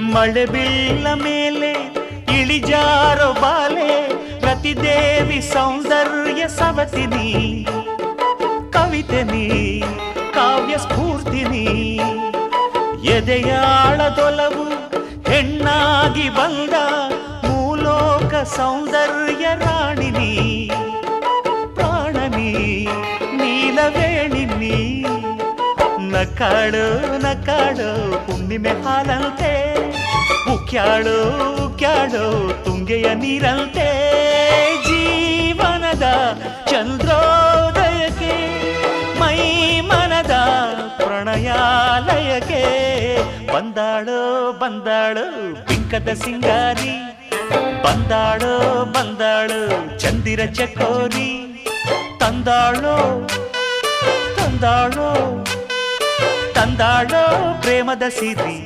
ಮಳೆ ಬೀಳ ಮೇಲೆ ಇಳಿಜಾರೋ ಬಾಲೆ ರತಿದೇವಿ ಸೌಂದರ್ಯ ಸವತಿನಿ ಕವಿತೆನಿ ಕಾವ್ಯ ಸ್ಫೂರ್ತಿನಿ ಎದೆಯಾಳದೊಲವು ಹೆಣ್ಣಾಗಿ ಬಂದ ಮೂಲೋಕ ಸೌಂದರ್ಯ ರಾಣಿನಿ ಪ್ರಾಣನಿ ನೀಲವೇಣಿನಿ ನಕಾಡು ನಕಾಡು ಹುಣ್ಣಿಮೆ ಹಾಲಂತೆ ಉಕ್ಯಾಳು ಉಕ್ಯಾಳು ತುಂಗೆಯ ನೀರಂತೆ ಜೀವನದ ಚಂದ್ರೋದಯಕ್ಕೆ ಮೈ ಮನದ ಪ್ರಣಯಾಲಯಕ್ಕೆ ಬಂದಾಳು ಬಂದಾಳು ಬಿಂಕದ ಸಿಂಗಾರಿ ಬಂದಾಳು ಬಂದಾಳು ಚಂದಿರ ಚಕೋರಿ ತಂದಾಳು ತಂದಾಳು ತಂದಾಳು ಪ್ರೇಮದ ಸಿರಿ